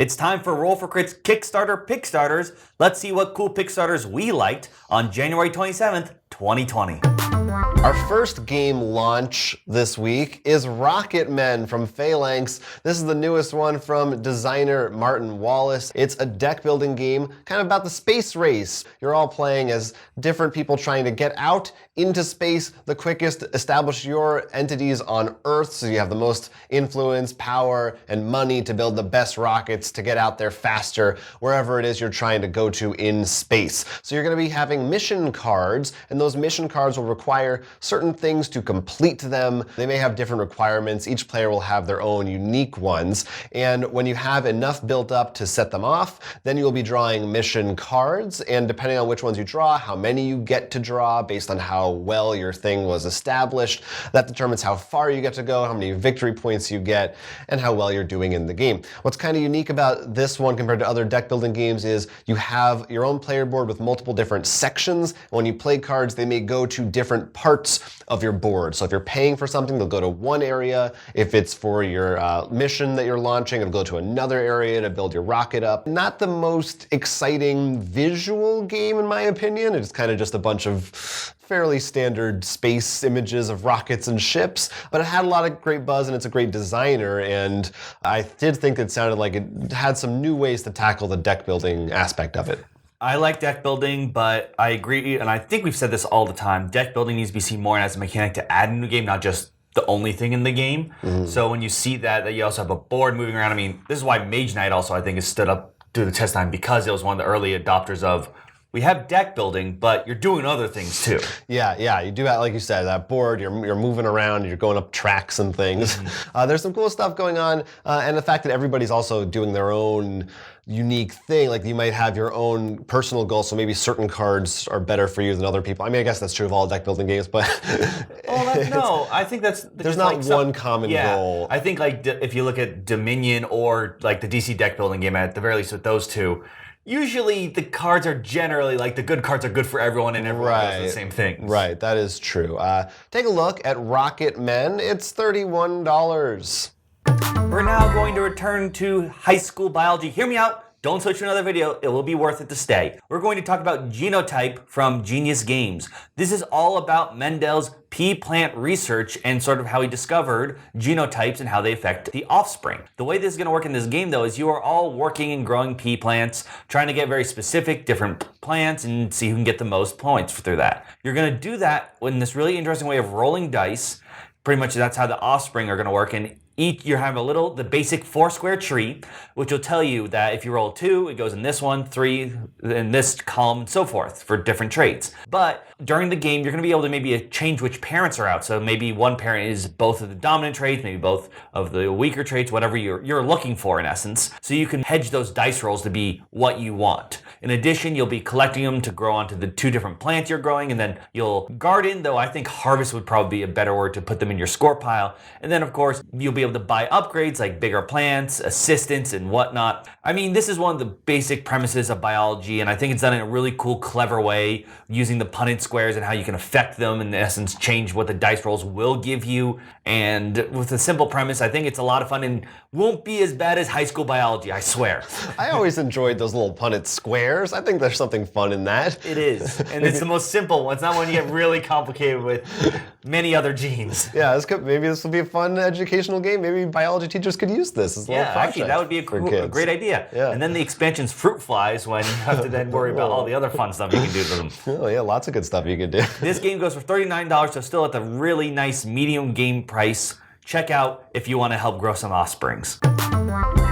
It's time for Roll for Crit's Kickstarter Pickstarters. Let's see what cool Pickstarters we liked on January 27th, 2020. Our first game launch this week is Rocketmen from Phalanx. This is the newest one from designer Martin Wallace. It's a deck building game kind of about the space race. You're all playing as different people trying to get out into space the quickest, establish your entities on Earth so you have the most influence, power, and money to build the best rockets to get out there faster wherever it is you're trying to go to in space. So you're going to be having mission cards, and those mission cards will require certain things to complete them. They may have different requirements. Each player will have their own unique ones. And when you have enough built up to set them off, then you'll be drawing mission cards. And depending on which ones you draw, how many you get to draw based on how well your thing was established, that determines how far you get to go, how many victory points you get, and how well you're doing in the game. What's kind of unique about this one compared to other deck building games is you have your own player board with multiple different sections. When you play cards, they may go to different parts of your board. So if you're paying for something, they'll go to one area. If it's for your mission that you're launching, it'll go to another area to build your rocket up. Not the most exciting visual game, in my opinion. It's kind of just a bunch of fairly standard space images of rockets and ships, but it had a lot of great buzz and it's a great designer, and I did think it sounded like it had some new ways to tackle the deck building aspect of it. I like deck building, but I agree, and I think we've said this all the time, deck building needs to be seen more as a mechanic to add in the game, not just the only thing in the game. Mm-hmm. So when you see that you also have a board moving around, I mean, this is why Mage Knight also, I think, has stood up to the test time, because it was one of the early adopters of, we have deck building, but you're doing other things too. Yeah, you do have, like you said, that board, you're moving around, you're going up tracks and things. Mm-hmm. There's some cool stuff going on, and the fact that everybody's also doing their own unique thing, like you might have your own personal goal, so maybe certain cards are better for you than other people. I mean, I guess that's true of all deck building games, but no, I think there's not one common goal. I think like if you look at Dominion or like the DC deck building game, at the very least with those two, usually the cards are generally like the good cards are good for everyone and everyone does the same thing. Right, that is true. Take a look at Rocketmen. It's $31. We're now going to return to high school biology. Hear me out. Don't switch to another video. It will be worth it to stay. We're going to talk about Genotype from Genius Games. This is all about Mendel's pea plant research and sort of how he discovered genotypes and how they affect the offspring. The way this is going to work in this game, though, is you are all working and growing pea plants, trying to get very specific different plants and see who can get the most points through that. You're going to do that in this really interesting way of rolling dice. Pretty much that's how the offspring are going to work. And you have the basic 4-square tree, which will tell you that if you roll 2, it goes in this one, 3 in this column, and so forth for different traits. But during the game, you're going to be able to maybe change which parents are out. So maybe one parent is both of the dominant traits, maybe both of the weaker traits, whatever you're looking for in essence. So you can hedge those dice rolls to be what you want. In addition, you'll be collecting them to grow onto the 2 different plants you're growing, and then you'll garden, though I think harvest would probably be a better word to put them in your score pile. And then, of course, you'll be able to buy upgrades like bigger plants, assistants, and whatnot. I mean, this is one of the basic premises of biology, and I think it's done in a really cool, clever way, using the Punnett squares and how you can affect them, in essence, change what the dice rolls will give you. And with a simple premise, I think it's a lot of fun and won't be as bad as high school biology, I swear. I always enjoyed those little Punnett squares. I think there's something fun in that. It is, and it's the most simple one. It's not when you get really complicated with many other genes. Yeah, maybe this will be a fun educational game. Maybe biology teachers could use this as a little project. Actually, that would be a great idea. Yeah. And then the expansion's fruit flies, when you have to then worry about all the other fun stuff you can do to them. Oh yeah, lots of good stuff you can do. This game goes for $39, so still at the really nice medium game price. Check out if you want to help grow some offsprings.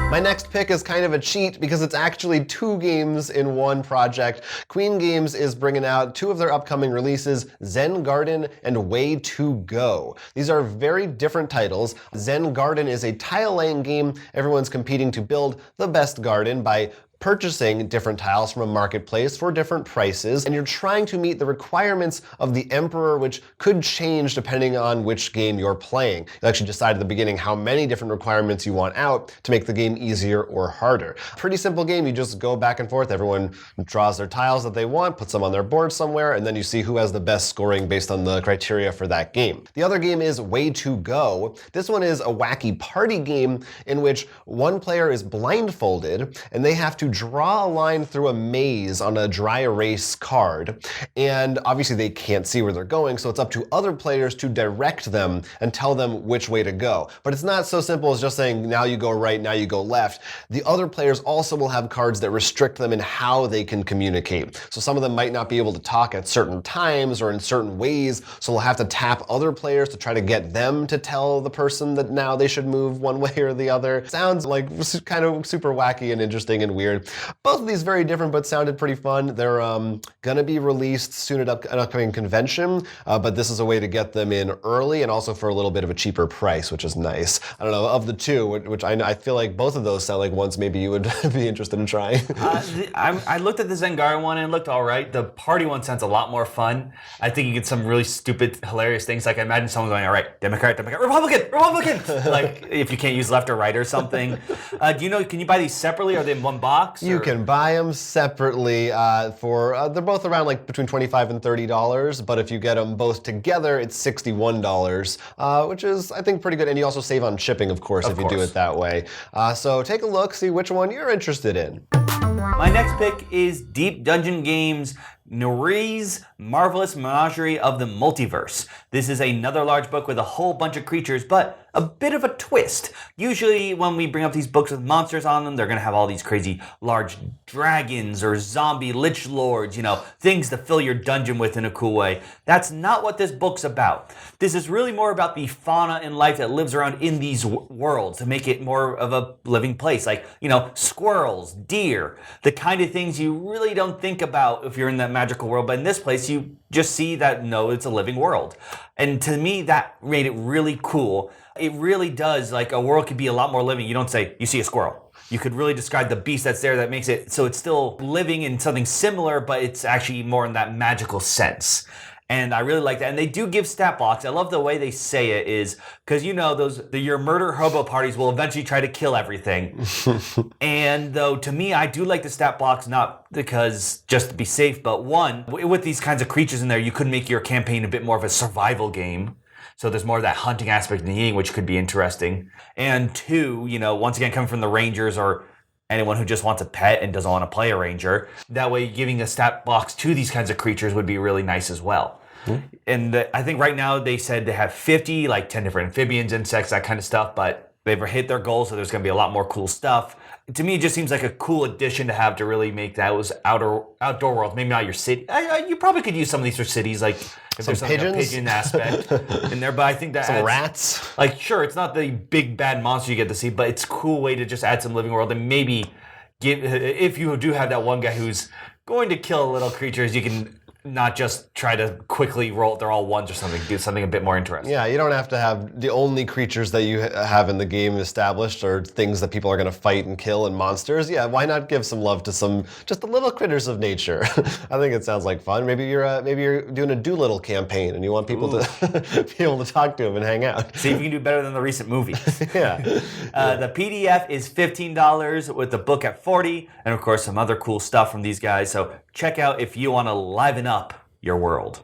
My next pick is kind of a cheat because it's actually 2 games in one project. Queen Games is bringing out 2 of their upcoming releases, Zen Garden and Way to Go. These are very different titles. Zen Garden is a tile laying game. Everyone's competing to build the best garden by purchasing different tiles from a marketplace for different prices, and you're trying to meet the requirements of the Emperor, which could change depending on which game you're playing. You actually decide at the beginning how many different requirements you want out to make the game easier or harder. Pretty simple game. You just go back and forth. Everyone draws their tiles that they want, puts them on their board somewhere, and then you see who has the best scoring based on the criteria for that game. The other game is Way to Go. This one is a wacky party game in which one player is blindfolded and they have to draw a line through a maze on a dry erase card. And obviously they can't see where they're going, so it's up to other players to direct them and tell them which way to go. But it's not so simple as just saying, now you go right, now you go left. The other players also will have cards that restrict them in how they can communicate. So some of them might not be able to talk at certain times or in certain ways, so we'll have to tap other players to try to get them to tell the person that now they should move one way or the other. Sounds like kind of super wacky and interesting and weird. Both of these very different, but sounded pretty fun. They're gonna be released soon at an upcoming convention, but this is a way to get them in early and also for a little bit of a cheaper price, which is nice. I don't know, of the two, which I feel like both of those sound like ones maybe you would be interested in trying. I looked at the Zengara one and it looked all right. The party one sounds a lot more fun. I think you get some really stupid, hilarious things. Like I imagine someone going, all right, Democrat, Republican. Like if you can't use left or right or something. Do you know, can you buy these separately? Are they in one box? You can buy them separately they're both around like between $25 and $30, but if you get them both together, it's $61, which is, I think, pretty good. And you also save on shipping, of course, if you do it that way. So take a look, see which one you're interested in. My next pick is Deep Dungeon Games' Nuri's Marvelous Menagerie of the Multiverse. This is another large book with a whole bunch of creatures, but a bit of a twist. Usually when we bring up these books with monsters on them, they're going to have all these crazy large dragons or zombie lich lords, you know, things to fill your dungeon with in a cool way. That's not what this book's about. This is really more about the fauna and life that lives around in these worlds to make it more of a living place. Like, you know, squirrels, deer, the kind of things you really don't think about if you're in that magical world. But in this place, you just see that, no, it's a living world. And to me, that made it really cool. It really does, like a world could be a lot more living. You don't say, you see a squirrel. You could really describe the beast that's there that makes it so it's still living in something similar, but it's actually more in that magical sense. And I really like that. And they do give stat blocks. I love the way they say it is, because you know, your murder hobo parties will eventually try to kill everything. And though to me, I do like the stat blocks, not because just to be safe, but one, with these kinds of creatures in there, you could make your campaign a bit more of a survival game. So there's more of that hunting aspect in the eating, which could be interesting. And two, you know, once again, coming from the Rangers or anyone who just wants a pet and doesn't want to play a ranger, that way giving a stat box to these kinds of creatures would be really nice as well. And I think right now they said they have 50, like 10 different amphibians, insects, that kind of stuff, but they've hit their goal, so there's going to be a lot more cool stuff. To me, it just seems like a cool addition to have to really make those outdoor worlds. Maybe not your city. You probably could use some of these for cities, like if there's like a pigeon aspect in there. But I think that some rats. Like, sure, it's not the big bad monster you get to see, but it's a cool way to just add some living world and maybe if you do have that one guy who's going to kill little creatures, you can not just try to quickly roll, they're all ones or something, do something a bit more interesting. Yeah, you don't have to have the only creatures that you have in the game established or things that people are going to fight and kill and monsters. Yeah, why not give some love to some, just the little critters of nature? I think it sounds like fun. Maybe you're doing a Doolittle campaign and you want people to be able to talk to them and hang out. See if you can do better than the recent movies. Yeah. The PDF is $15 with the book at $40, and of course some other cool stuff from these guys. So check out if you want to liven up your world.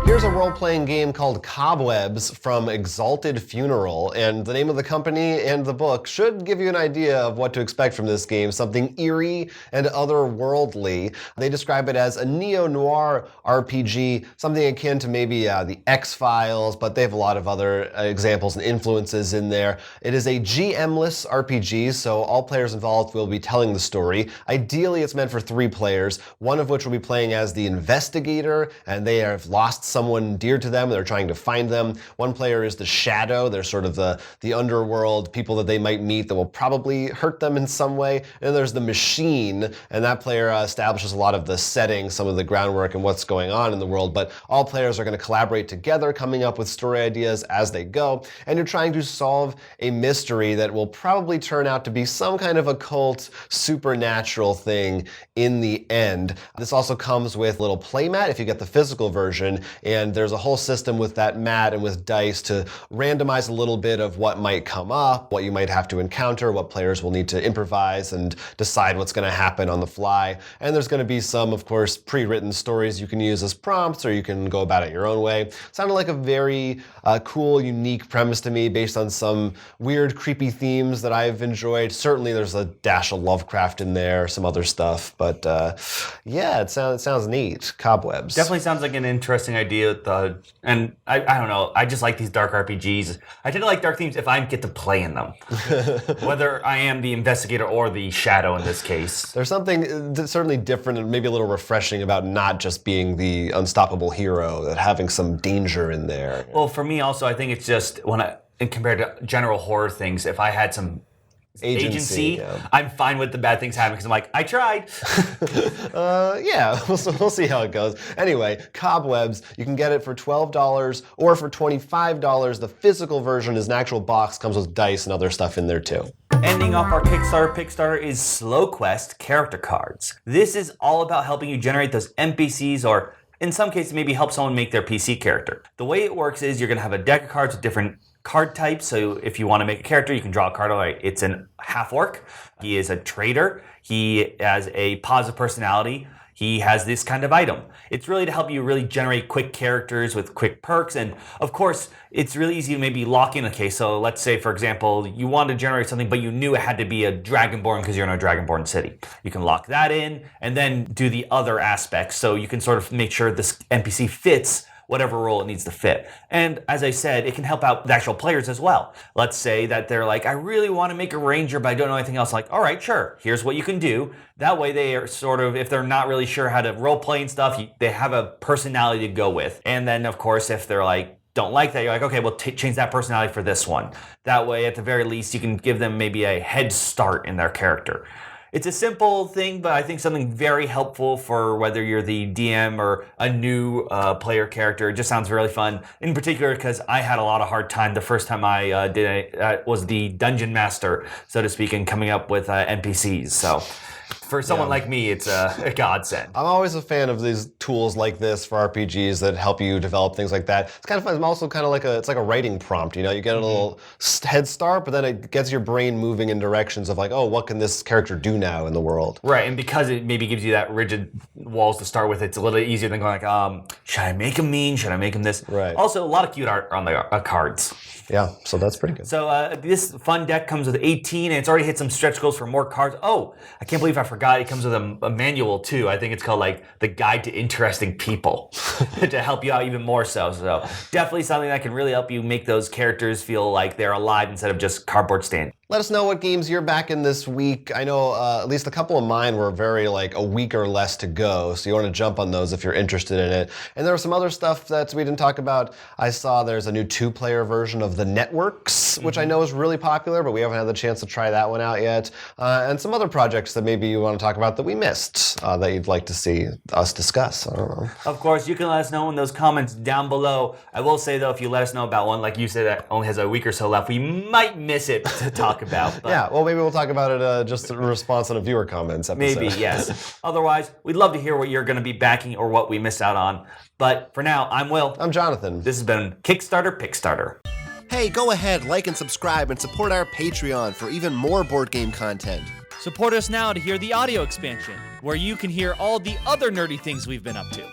Here's a role-playing game called Cobwebs from Exalted Funeral, and the name of the company and the book should give you an idea of what to expect from this game, something eerie and otherworldly. They describe it as a neo-noir RPG, something akin to maybe the X-Files, but they have a lot of other examples and influences in there. It is a GM-less RPG, so all players involved will be telling the story. Ideally, it's meant for 3 players, one of which will be playing as the investigator, and they have lost lost someone dear to them, they're trying to find them. One player is the Shadow. They're sort of the underworld people that they might meet that will probably hurt them in some way. And then there's the Machine, and that player establishes a lot of the setting, some of the groundwork and what's going on in the world, but all players are going to collaborate together, coming up with story ideas as they go, and you're trying to solve a mystery that will probably turn out to be some kind of occult, supernatural thing in the end. This also comes with a little playmat if you get the physical version, and there's a whole system with that mat and with dice to randomize a little bit of what might come up, what you might have to encounter, what players will need to improvise and decide what's going to happen on the fly. And there's going to be some, of course, pre-written stories you can use as prompts, or you can go about it your own way. Sounded like a very cool, unique premise to me, based on some weird, creepy themes that I've enjoyed. Certainly there's a dash of Lovecraft in there, some other stuff, but yeah, it sounds neat. Cobwebs. Definitely sounds like an interesting idea. And I don't know, I just like these dark RPGs. I tend to like dark themes if I get to play in them. Whether I am the investigator or the Shadow in this case. There's something certainly different and maybe a little refreshing about not just being the unstoppable hero, that having some danger in there. Well, for me also, I think it's just compared to general horror things, if I had some agency, yeah. I'm fine with the bad things happening because I'm like, I tried. Yeah, we'll see how it goes. Anyway, Cobwebs, you can get it for $12 or for $25. The physical version is an actual box, comes with dice and other stuff in there too. Ending off our Pickstarter is Slow Quest character cards. This is all about helping you generate those NPCs, or in some cases maybe help someone make their PC character. The way it works is you're going to have a deck of cards with different card types. So if you want to make a character, you can draw a card. Like it's an half-orc. He is a trader. He has a positive personality. He has this kind of item. It's really to help you really generate quick characters with quick perks. And of course, it's really easy to maybe lock in a case. So let's say, for example, you wanted to generate something, but you knew it had to be a Dragonborn because you're in a Dragonborn city. You can lock that in and then do the other aspects. So you can sort of make sure this NPC fits whatever role it needs to fit. And as I said, it can help out the actual players as well. Let's say that they're like, I really want to make a ranger, but I don't know anything else. Like, all right, sure, here's what you can do. That way they are sort of, if they're not really sure how to role play and stuff, they have a personality to go with. And then of course, if they're like, don't like that, you're like, okay, well, change that personality for this one. That way, at the very least, you can give them maybe a head start in their character. It's a simple thing, but I think something very helpful for whether you're the DM or a new player character. It just sounds really fun. In particular, because I had a lot of hard time the first time I did it, was the dungeon master, so to speak, and coming up with NPCs. So for someone like me, it's a godsend. I'm always a fan of these tools like this for RPGs that help you develop things like that. It's kind of fun. It's also kind of like it's like a writing prompt. You know, you get a little head start, but then it gets your brain moving in directions of like, oh, what can this character do now in the world? Right, and because it maybe gives you that rigid walls to start with, it's a little easier than going like, should I make him mean? Should I make him this? Right. Also, a lot of cute art on the cards. Yeah, so that's pretty good. So this fun deck comes with 18, and it's already hit some stretch goals for more cards. Oh, I can't believe I forgot. It comes with a manual too. I think it's called like the Guide to Interesting People to help you out even more so. So definitely something that can really help you make those characters feel like they're alive instead of just cardboard stand. Let us know what games you're back in this week. I know at least a couple of mine were very like a week or less to go, so you want to jump on those if you're interested in it. And there was some other stuff that we didn't talk about. I saw there's a new 2-player version of The Networks, which I know is really popular, but we haven't had the chance to try that one out yet. And some other projects that maybe you want to talk about that we missed that you'd like to see us discuss. I don't know. Of course, you can let us know in those comments down below. I will say though, if you let us know about one, like you said, that only has a week or so left, we might miss it to talk about. But yeah, well, maybe we'll talk about it just in response on a viewer comments episode. Maybe, yes. Otherwise, we'd love to hear what you're going to be backing or what we missed out on. But for now, I'm Will. I'm Jonathan. This has been Kickstarter Pickstarter. Hey, go ahead, like and subscribe, and support our Patreon for even more board game content. Support us now to hear the audio expansion, where you can hear all the other nerdy things we've been up to.